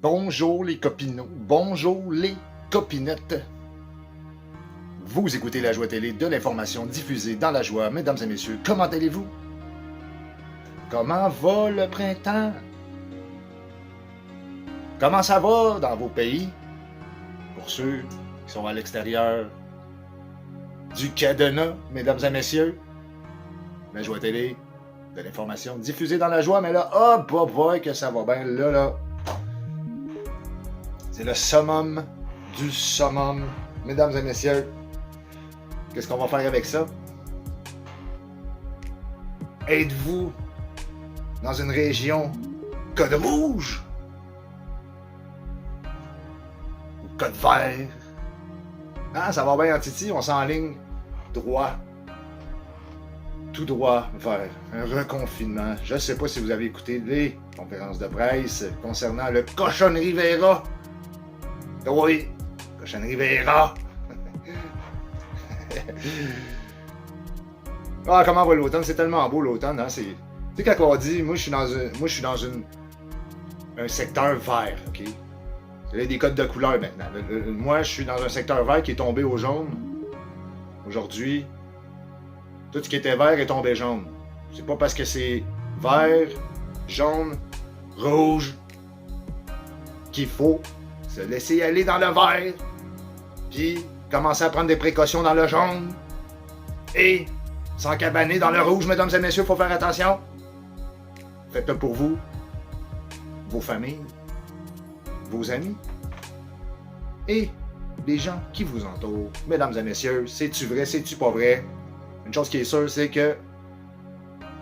Bonjour les copinots, bonjour les copinettes. Vous écoutez La Joie Télé, de l'information diffusée dans la joie. Mesdames et messieurs, comment allez-vous? Comment va le printemps? Comment ça va dans vos pays? Pour ceux qui sont à l'extérieur du cadenas, mesdames et messieurs, La Joie Télé, de l'information diffusée dans la joie, mais là, oh boy, que ça va bien, là. C'est le summum du summum, mesdames et messieurs. Qu'est-ce qu'on va faire avec ça? Êtes-vous dans une région code rouge? Ou code vert? Ah, ça va bien en Titi, on s'enligne droit. Tout droit vers un reconfinement. Je ne sais pas si vous avez écouté les conférences de presse concernant le cochonnerie Vera. Oui, cochonnerie Vera. Ah, comment va l'automne? C'est tellement beau l'automne, hein? Tu sais, quand on dit, moi je suis dans un secteur vert, ok? Il y a des codes de couleur maintenant. Moi, je suis dans un secteur vert qui est tombé au jaune. Aujourd'hui, tout ce qui était vert est tombé jaune. C'est pas parce que c'est vert, jaune, rouge qu'il faut se laisser aller dans le vert, puis commencer à prendre des précautions dans le jaune, et s'encabaner dans le rouge, mesdames et messieurs, faut faire attention. Faites-le pour vous, vos familles, vos amis, et les gens qui vous entourent. Mesdames et messieurs, c'est-tu vrai, c'est-tu pas vrai? Une chose qui est sûre, c'est que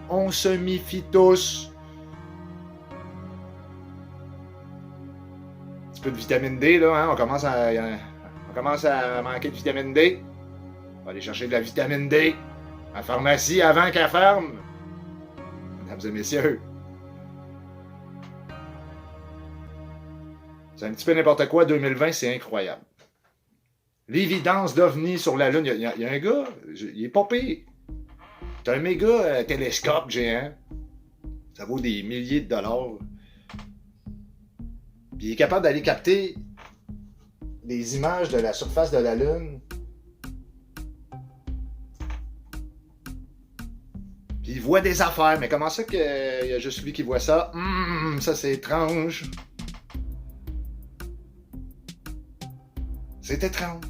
on se méfie tous. Un petit peu de vitamine D, là, hein? On commence à manquer de vitamine D. On va aller chercher de la vitamine D à la pharmacie avant qu'elle ferme. Mesdames et messieurs. C'est un petit peu n'importe quoi, 2020, c'est incroyable. L'évidence d'OVNI sur la Lune. Il y a un gars, il est pas pire. C'est un méga télescope géant. Ça vaut des milliers de dollars. Puis il est capable d'aller capter des images de la surface de la Lune. Puis il voit des affaires. Mais comment ça qu'il y a juste lui qui voit ça? Ça c'est étrange. C'est étrange.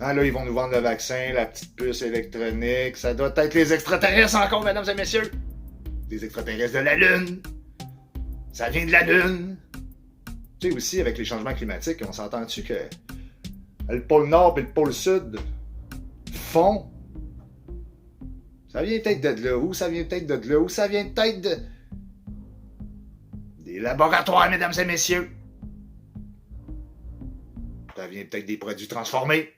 Ah là, ils vont nous vendre le vaccin, la petite puce électronique. Ça doit être les extraterrestres encore, mesdames et messieurs. Les extraterrestres de la Lune. Ça vient de la Lune. Tu sais aussi, avec les changements climatiques, on s'entend-tu que le pôle Nord et le pôle Sud font? Ça vient peut-être de là. Où ça vient peut-être de là? Où ça vient peut-être de... des laboratoires, mesdames et messieurs. Ça vient peut-être des produits transformés.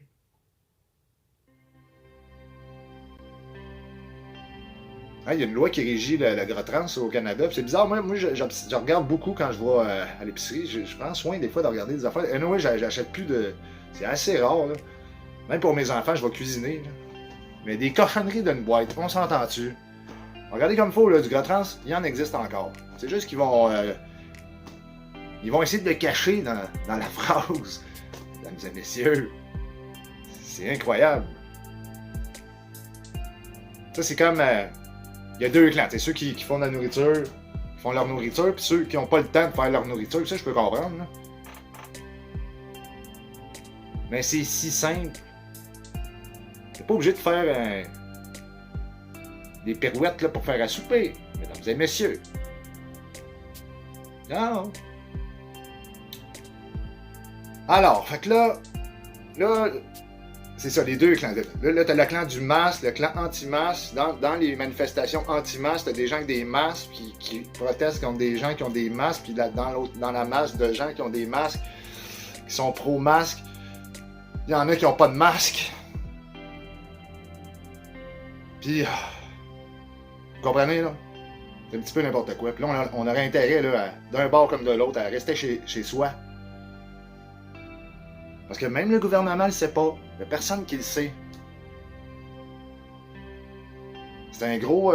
Hein, il y a une loi qui régit l'agrotrans au Canada. C'est bizarre, moi je regarde beaucoup quand je vais à l'épicerie. Je prends soin des fois de regarder des affaires. Anyway, j'achète plus de... C'est assez rare, là. Même pour mes enfants, je vais cuisiner. Là. Mais des cochonneries d'une boîte, on s'entend-tu? Regardez comme il faut, là, du Grotrans, il y en existe encore. C'est juste qu'ils vont... ils vont essayer de le cacher dans la phrase. Mesdames et messieurs, c'est incroyable. Ça, c'est comme... il y a deux clans, c'est ceux qui font de la nourriture, qui font leur nourriture, puis ceux qui n'ont pas le temps de faire leur nourriture. Ça, je peux comprendre. Là. Mais c'est si simple. T'es pas obligé de faire des pirouettes là, pour faire à souper, mesdames et messieurs. Non. Alors, fait que là, c'est ça, les deux clans. Là, t'as le clan du masque, le clan anti-masque. Dans les manifestations anti-masque, t'as des gens avec des masques qui protestent contre des gens qui ont des masques. Puis là, dans la masse de gens qui ont des masques, qui sont pro-masque, il y en a qui n'ont pas de masque. Puis, vous comprenez, là? C'est un petit peu n'importe quoi. Puis là, on aurait intérêt, là, d'un bord comme de l'autre, à rester chez soi. Parce que même le gouvernement ne le sait pas. Il n'y a personne qui le sait. C'est un gros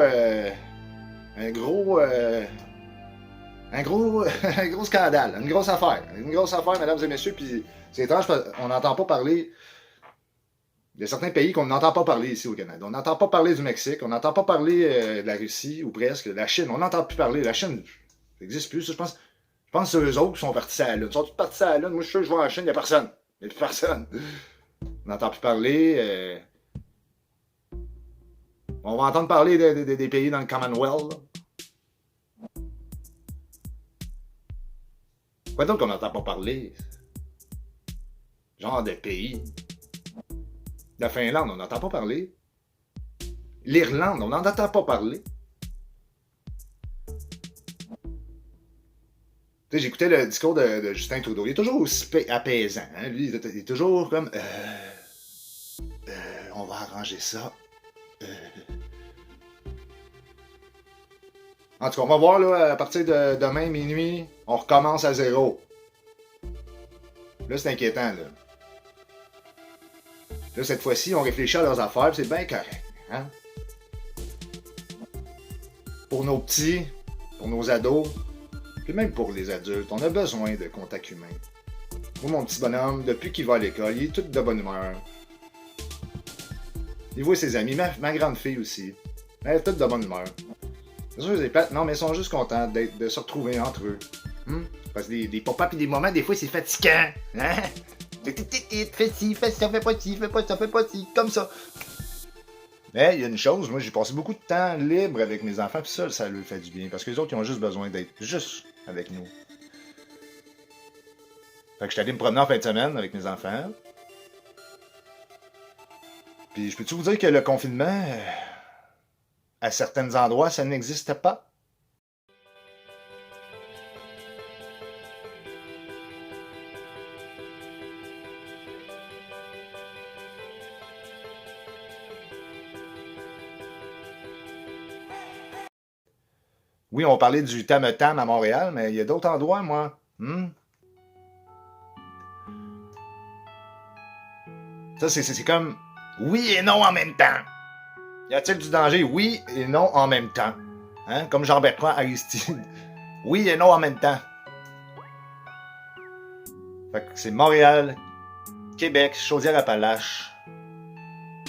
Un gros, un gros scandale, une grosse affaire. Une grosse affaire, mesdames et messieurs, puis c'est étrange, on n'entend pas parler. Il y a certains pays qu'on n'entend pas parler ici au Canada. On n'entend pas parler du Mexique, on n'entend pas parler de la Russie, ou presque, de la Chine. On n'entend plus parler. La Chine, ça n'existe plus, ça, je pense. Je pense que c'est eux autres qui sont partis à la Lune. Ils sont tous partis à la Lune. Moi, je suis sûr que je vois en Chine, il n'y a personne. Il n'y a plus personne. On n'entend plus parler. On va entendre parler des pays dans le Commonwealth. Quoi d'autre qu'on n'entend pas parler? Genre de pays. La Finlande, on n'entend pas parler. L'Irlande, on n'en entend pas parler. Tu sais, j'écoutais le discours de Justin Trudeau. Il est toujours aussi apaisant. Hein? Lui, il est toujours comme... on va arranger ça. En tout cas, on va voir, là, à partir de demain, minuit, on recommence à zéro. Là, c'est inquiétant, là. Là, cette fois-ci, on réfléchit à leurs affaires, c'est bien correct. Hein? Pour nos petits, pour nos ados, puis même pour les adultes, on a besoin de contact humain. Moi, mon petit bonhomme, depuis qu'il va à l'école, il est tout de bonne humeur. Il voit ses amis, ma grande fille aussi. Elle est toute de bonne humeur. C'est sûr, non, mais ils sont juste contents de se retrouver entre eux. Parce que des papas et des moments, des fois, c'est fatigant. Hein? Fais ci, fais ça, fais pas ci, fais pas ça, fais pas ci, comme ça. Mais il y a une chose, moi, j'ai passé beaucoup de temps libre avec mes enfants, puis ça leur fait du bien. Parce que les autres, ils ont juste besoin d'être juste avec nous. Fait que je suis allé me promener en fin de semaine avec mes enfants. Puis je peux-tu vous dire que le confinement, à certains endroits, ça n'existe pas? Oui, on parlait du tam-tam à Montréal, mais il y a d'autres endroits, moi. Ça, c'est comme oui et non en même temps. Y a-t-il du danger? Oui et non en même temps. Hein? Comme Jean-Bertrand Aristide. Oui et non en même temps. Fait que c'est Montréal, Québec, Chaudière-Appalaches.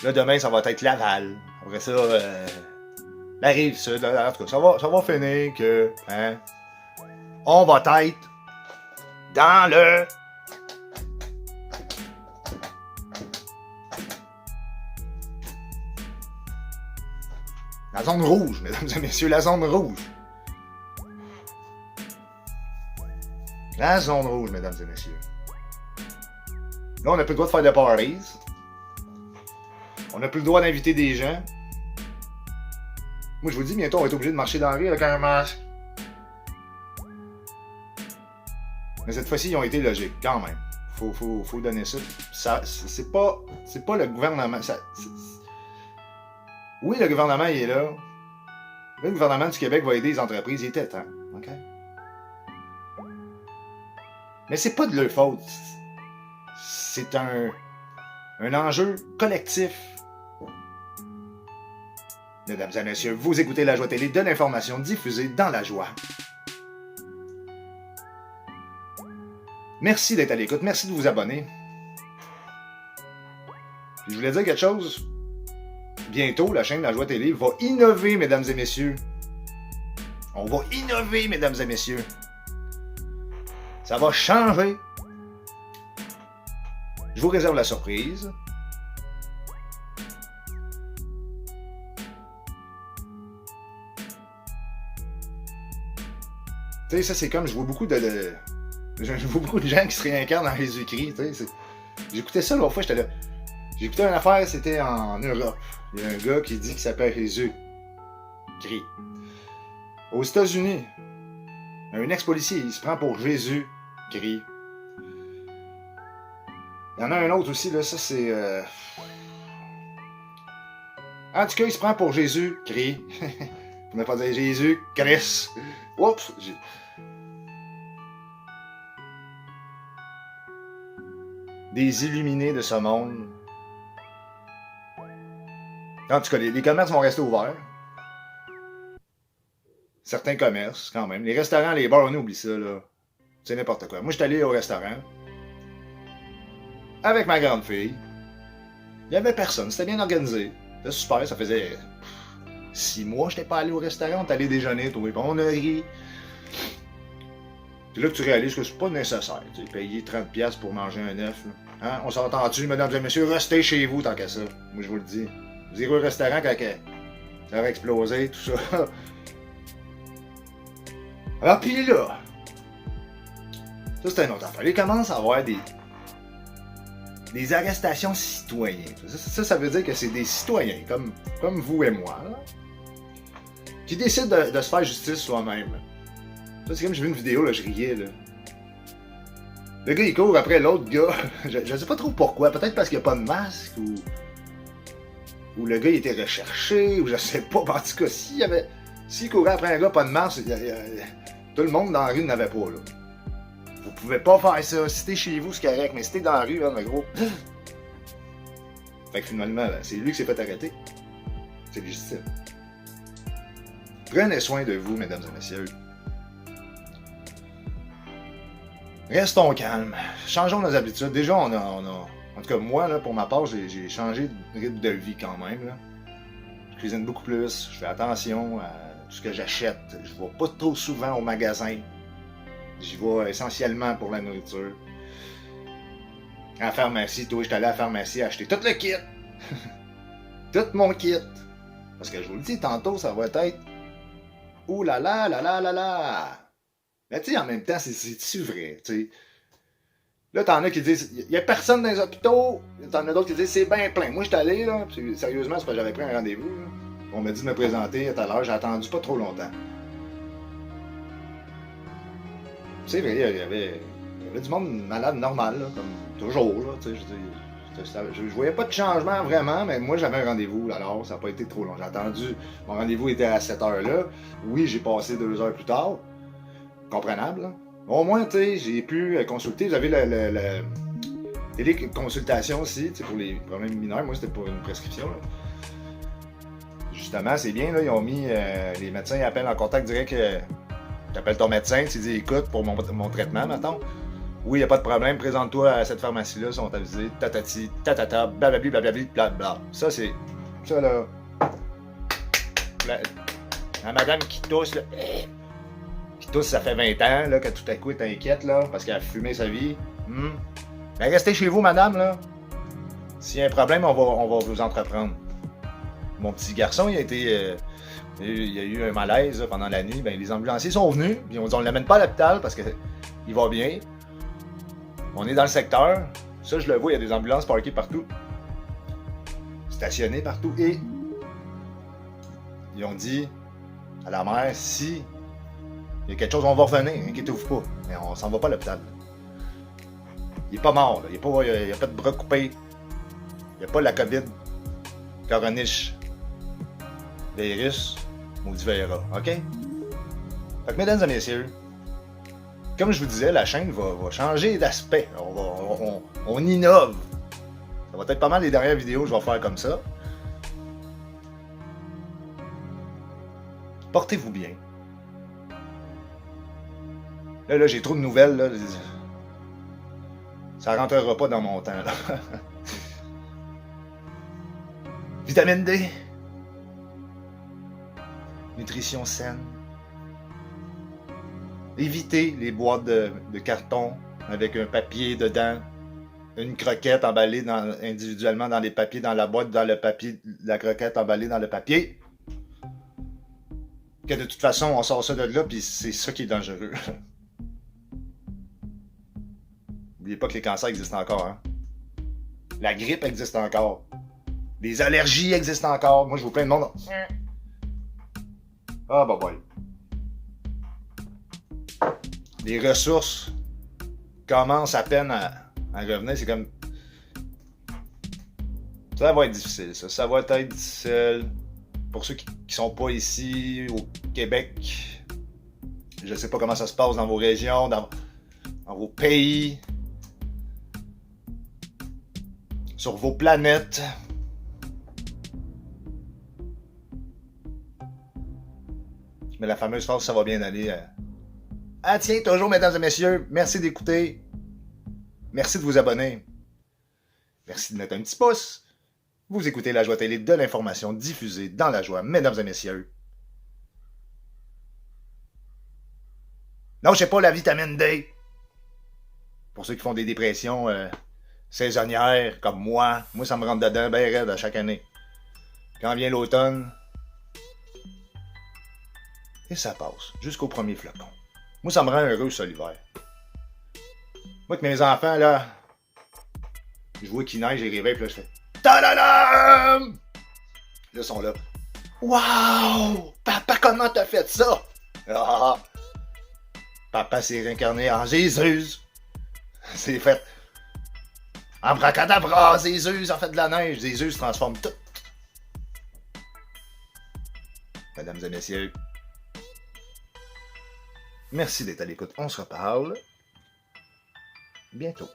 Là, demain, ça va être Laval. Après ça, la Rive-Sud. En tout cas, ça va finir que... Hein, on va être dans le... La zone rouge, mesdames et messieurs, la zone rouge. La zone rouge, mesdames et messieurs. Là, on n'a plus le droit de faire des parties. On n'a plus le droit d'inviter des gens. Moi, je vous dis, bientôt, on va être obligé de marcher dans la rue avec un masque. Mais cette fois-ci, ils ont été logiques, quand même. Faut donner ça. C'est pas le gouvernement. Oui, le gouvernement, il est là. Le gouvernement du Québec va aider les entreprises. Il était temps. OK? Mais c'est pas de leur faute. C'est un enjeu collectif. Mesdames et messieurs, vous écoutez La Joie Télé, de l'information diffusée dans la joie. Merci d'être à l'écoute, merci de vous abonner. Puis je voulais dire quelque chose. Bientôt, la chaîne La Joie Télé va innover, mesdames et messieurs. On va innover, mesdames et messieurs. Ça va changer. Je vous réserve la surprise. Tu sais, ça c'est comme, je vois beaucoup de gens qui se réincarnent dans les écrits. J'écoutais ça l'autre fois, j'étais là. J'écoutais une affaire, c'était en Europe. Il y a un gars qui dit qu'il s'appelle Jésus-Christ. Aux États-Unis, un ex-policier, il se prend pour Jésus-Christ. Il y en a un autre aussi, là, ça c'est... En tout cas, il se prend pour Jésus-Christ. Pour ne pas dire Jésus-Christ. Oups! Des illuminés de ce monde. En tout cas, les commerces vont rester ouverts. certains commerces, quand même. Les restaurants, les bars, on oublie ça, là. C'est n'importe quoi. Moi, je suis allé au restaurant avec ma grande fille. Il n'y avait personne. C'était bien organisé. C'était super. Ça faisait 6 mois que je n'étais pas allé au restaurant. On est allé déjeuner, toi, on a ri. C'est là que tu réalises que c'est pas nécessaire. Tu sais, payer 30$ pour manger un œuf. Hein? On s'entend-tu, mesdames et messieurs, restez chez vous tant qu'à ça. Moi, je vous le dis. Vous irez au restaurant quand ça va exploser, tout ça. Alors, puis là, ça, c'est une autre affaire. Il commence à avoir des arrestations citoyens. Ça veut dire que c'est des citoyens, comme vous et moi, là, qui décident de se faire justice soi-même. Ça, c'est comme j'ai vu une vidéo, là, je riais, là. Le gars, il court après l'autre gars. Je sais pas trop pourquoi. Peut-être parce qu'il n'y a pas de masque, ou le gars, il était recherché, ou je sais pas. En tout cas, s'il courait après un gars, pas de masque, tout le monde dans la rue n'avait pas, là. Vous pouvez pas faire ça. Si t'es chez vous, c'est correct, mais si t'es dans la rue, là, le gros... Fait que finalement, c'est lui qui s'est fait arrêter. C'est légitime. Prenez soin de vous, mesdames et messieurs. Restons calmes. Changeons nos habitudes. Déjà, on a... En tout cas, moi, là, pour ma part, j'ai changé de rythme de vie quand même, là. Je cuisine beaucoup plus. Je fais attention à tout ce que j'achète. Je vais pas trop souvent au magasin. J'y vais essentiellement pour la nourriture. À la pharmacie, toi, j'étais allé à la pharmacie acheter tout le kit. Tout mon kit. Parce que je vous le dis, tantôt, ça va être... Ouh là là là là là là! Mais tu sais, en même temps, c'est-tu vrai, tu sais? Là, t'en as qui disent, il n'y a personne dans les hôpitaux. T'en as d'autres qui disent, c'est bien plein. Moi, je suis allé, là, sérieusement, c'est parce que j'avais pris un rendez-vous, là. On m'a dit de me présenter à tout à l'heure, j'ai attendu pas trop longtemps. C'est vrai, il y avait du monde malade normal, là, comme toujours, là, tu sais, je voyais pas de changement vraiment, mais moi j'avais un rendez-vous, alors ça n'a pas été trop long. J'ai attendu, mon rendez-vous était à cette heure-là. Oui, j'ai passé 2 heures plus tard, comprenable, là. Au moins, tu sais, j'ai pu consulter, vous avez le téléconsultation aussi, tu sais, pour les problèmes mineurs. Moi, c'était pour une prescription, là. Justement, c'est bien, là, ils ont mis, les médecins ils appellent en contact direct, tu appelles ton médecin, tu dis, écoute, pour mon traitement, maintenant. Oui, il n'y a pas de problème, présente-toi à cette pharmacie-là, ils sont avisés, tatati, tatata, blablabli, blablabli, blabla. Ça, c'est. Ça, là. La madame qui tousse, là. Qui tousse, ça fait 20 ans, là, que tout à coup, elle est inquiète, là, parce qu'elle a fumé sa vie. Ben, restez chez vous, madame, là. S'il y a un problème, on va vous entreprendre. Mon petit garçon, il y a eu un malaise là, pendant la nuit. Ben, les ambulanciers sont venus. Puis on dit, on ne l'amène pas à l'hôpital parce qu'il va bien. On est dans le secteur. Ça, je le vois, il y a des ambulances parquées partout. Stationnées partout. Et ils ont dit à la mère, si il y a quelque chose, on va revenir. Inquiétez-vous pas. Mais on s'en va pas à l'hôpital. Il est pas mort. Là. Il n'y a pas de bras coupés. Il n'y a pas la COVID. Coroniche. Virus, maudit verra, ok? Fait que, mesdames et messieurs, comme je vous disais, la chaîne va changer d'aspect. On innove. Ça va être pas mal les dernières vidéos que je vais faire comme ça. Portez-vous bien. Là, j'ai trop de nouvelles, là. Ça rentrera pas dans mon temps, là. Vitamine D. Nutrition saine. Évitez les boîtes de carton avec un papier dedans, une croquette emballée individuellement dans les papiers, dans la boîte, dans le papier, la croquette emballée dans le papier. Que de toute façon, on sort ça de là, puis c'est ça qui est dangereux. N'oubliez pas que les cancers existent encore, hein. La grippe existe encore. Les allergies existent encore. Moi, je vois plein de monde. Ah, bah, ouais. Les ressources commencent à peine à revenir. C'est comme. Ça va être difficile, ça. Ça va être difficile. Pour ceux qui sont pas ici, au Québec, je sais pas comment ça se passe dans vos régions, dans vos pays, sur vos planètes. Mais la fameuse phrase, ça va bien aller. Ah tiens, toujours, mesdames et messieurs, merci d'écouter. Merci de vous abonner. Merci de mettre un petit pouce. Vous écoutez La Joie Télé, de l'information diffusée dans la joie, mesdames et messieurs. Non, je sais pas, la vitamine D. Pour ceux qui font des dépressions saisonnières, comme moi ça me rentre dedans bien raide à chaque année. Quand vient l'automne, et ça passe, jusqu'au premier flocon. Moi, ça me rend heureux, ça, l'hiver. Moi, que mes enfants, là, je vois qu'il neige, ils réveillent, puis là, je fais ta-da-dam! Là, ils sont là. Waouh! Papa, comment t'as fait ça? Ah! Papa s'est réincarné en Jésus. C'est fait. En bracadabra, Jésus en fait de la neige. Jésus se transforme tout. Mesdames et messieurs, merci d'être à l'écoute. On se reparle bientôt.